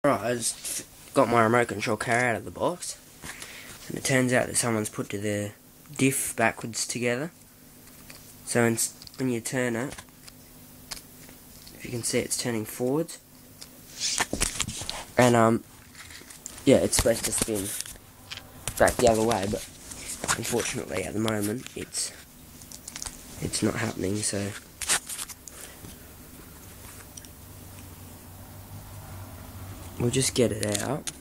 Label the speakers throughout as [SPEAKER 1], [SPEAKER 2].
[SPEAKER 1] Right, I just got my remote control car out of the box, and it turns out that someone's put the diff backwards together. So when you turn it, if you can see, it's turning forwards, and yeah, it's supposed to spin back the other way, but unfortunately at the moment it's not happening. So we'll just get it out,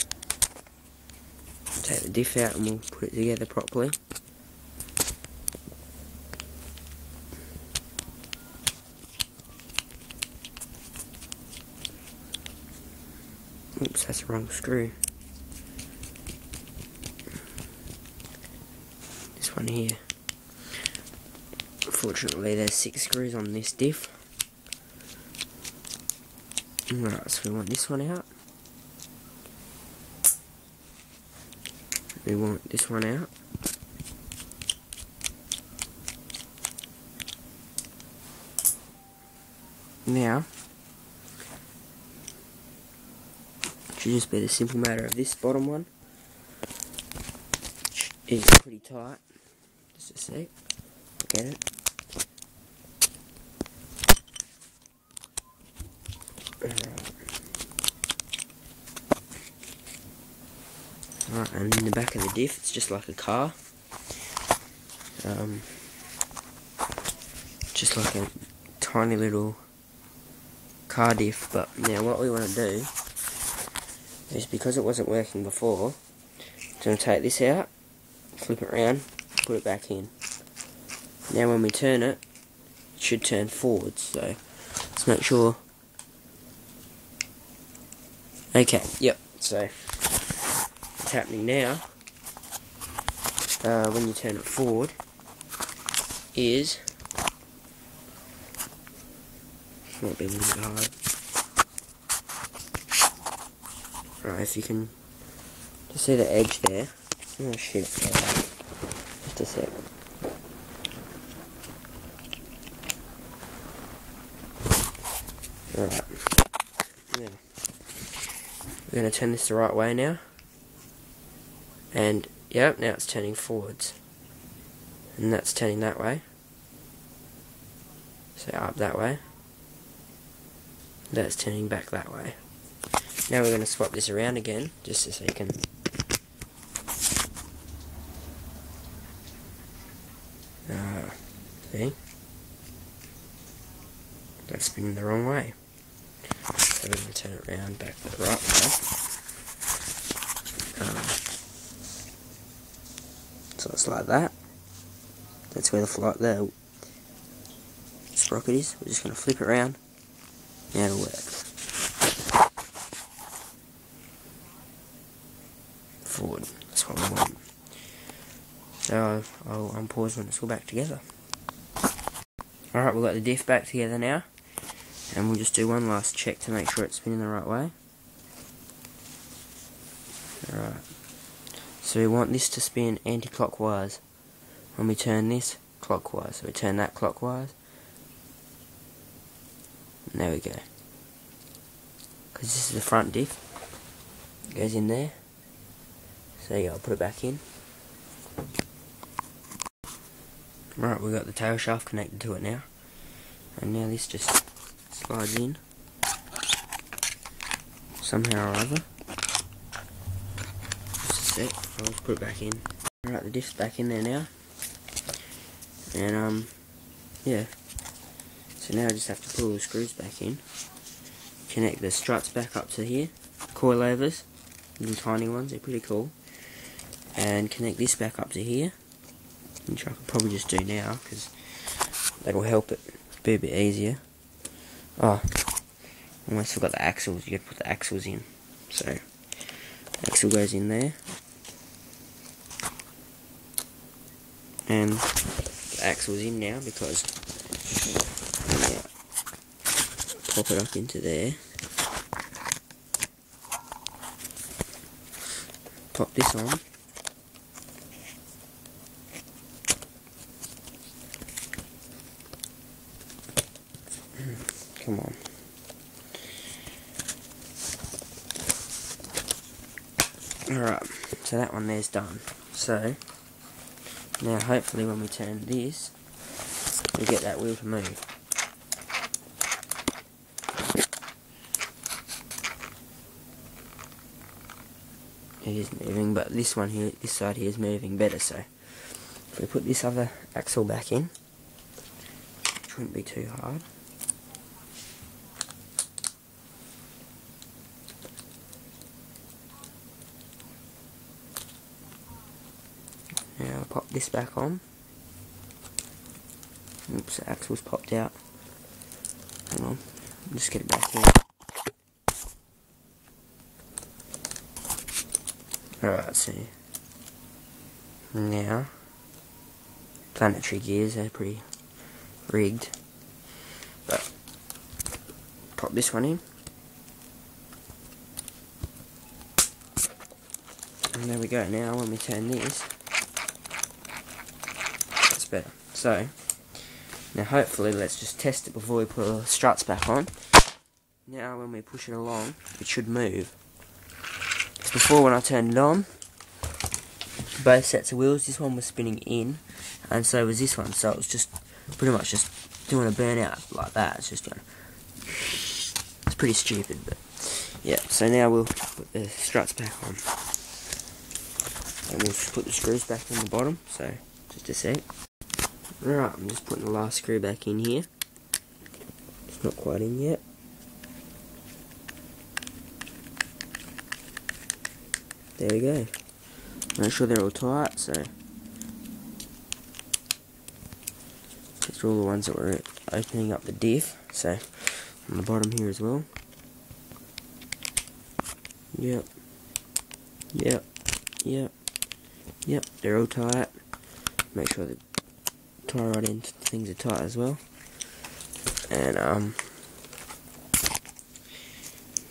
[SPEAKER 1] take the diff out, and we'll put it together properly. Oops, that's the wrong screw. This one here. Unfortunately, there's 6 screws on this diff. Right, so we want this one out. We want this one out. Now, it should just be the simple matter of this bottom one, which is pretty tight. Just a sec, get it. Alright, and in the back of the diff, it's just like a car. Just like a tiny little car diff. But now what we want to do is, because it wasn't working before, I'm going to take this out, flip it around, put it back in. Now when we turn it, it should turn forwards, so let's make sure. Okay, yep, so what's happening now, when you turn it forward, is, might be a little bit hard. Right, if you can just see the edge there. Oh shit, just a sec. Alright, yeah. We're going to turn this the right way now. And, yep, now it's turning forwards. And that's turning that way. So up that way. That's turning back that way. Now we're going to swap this around again, just so you can see. That's spinning the wrong way. So we're going to turn it around back the right way. So it's like that. That's where the sprocket is. We're just going to flip it around. Now it'll work. Forward. That's what we want. So I'll unpause when it's all back together. Alright, we've got the diff back together now. And we'll just do one last check to make sure it's spinning the right way. Alright. So we want this to spin anti-clockwise when we turn this clockwise. So we turn that clockwise. And there we go. Because this is the front diff. It goes in there. So yeah, I'll put it back in. Right, we've got the tail shaft connected to it now. And now this just slides in somehow or other. Just a sec, I'll just put it back in. Alright, the diff's back in there now. And yeah. So now I just have to pull the screws back in. Connect the struts back up to here. Coilovers, little tiny ones, they're pretty cool. And connect this back up to here, which I could probably just do now because that'll help it be a bit easier. Oh, almost forgot the axles. You got to put the axles in. So, axle goes in there, and the axle's in now because pop it up into there. Pop this on. Come on. Alright, so that one there's done. So now hopefully when we turn this, we get that wheel to move. It is moving, but this one here, this side here is moving better, so if we put this other axle back in, which wouldn't be too hard. Now I'll pop this back on. Oops, the axle's popped out. Hang on, just get it back in. Alright, so now planetary gears are pretty rigged, but pop this one in, and there we go. Now when we turn this, that's better. So now hopefully let's just test it before we put the struts back on. Now when we push it along, it should move. Before, when I turned it on, both sets of wheels, this one was spinning in, and so was this one, so it was just pretty much just doing a burnout like that. It's just going, it's pretty stupid, but yeah. So now we'll put the struts back on, and we'll just put the screws back in the bottom. So just a sec. Right, I'm just putting the last screw back in here. It's not quite in yet. There we go. Make sure they're all tight, so these are all the ones that were opening up the diff, so on the bottom here as well. Yep. Yep. Yep. Yep, they're all tight. Make sure the tie rod end things are tight as well. And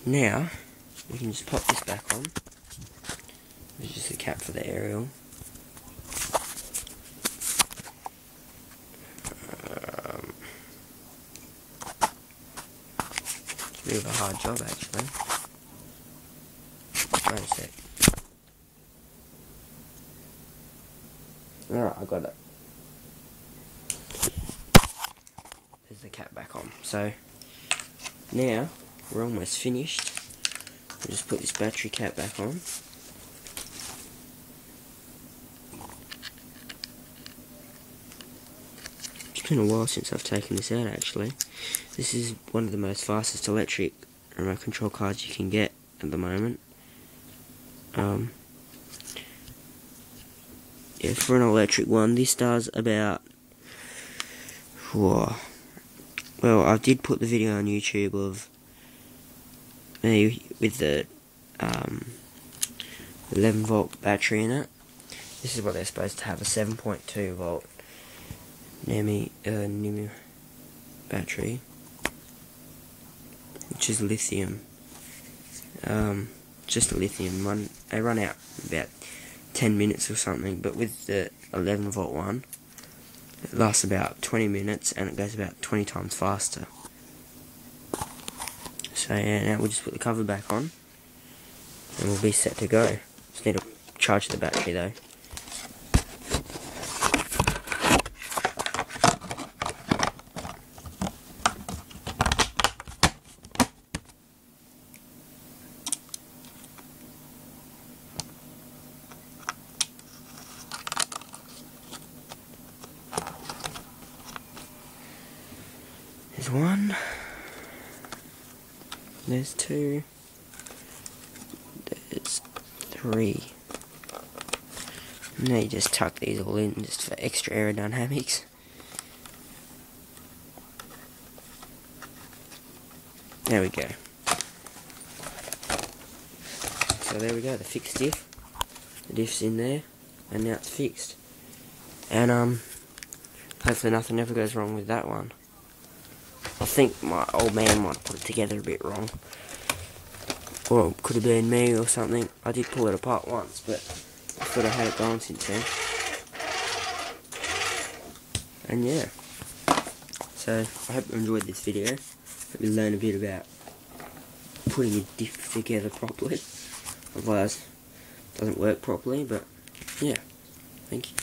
[SPEAKER 1] now we can just pop this back on. There's just a cap for the aerial. It's a bit of a hard job actually. Wait a sec. Alright, I got it. There's the cap back on. So now we're almost finished. We'll just put this battery cap back on. It's been a while since I've taken this out actually. This is one of the most fastest electric remote control cars you can get at the moment. Yeah, for an electric one, this does about, whoa. Well, I did put the video on YouTube of me with the 11 volt battery in it. This is what they're supposed to have, a 7.2 volt NIMI battery, which is lithium. Just a lithium one. They run out in about 10 minutes or something, but with the 11 volt one, it lasts about 20 minutes and it goes about 20 times faster. So yeah, now we'll just put the cover back on and we'll be set to go. Just need to charge the battery though. There's one, there's two, there's three. And now you just tuck these all in just for extra aerodynamics. There we go. So there we go, the fixed diff. The diff's in there, and now it's fixed. And hopefully nothing ever goes wrong with that one. I think my old man might have put it together a bit wrong. Or it could have been me or something. I did pull it apart once, but I thought I had it going since then. And yeah. So, I hope you enjoyed this video. Hope you learn a bit about putting a diff together properly. Otherwise, doesn't work properly, but yeah, thank you.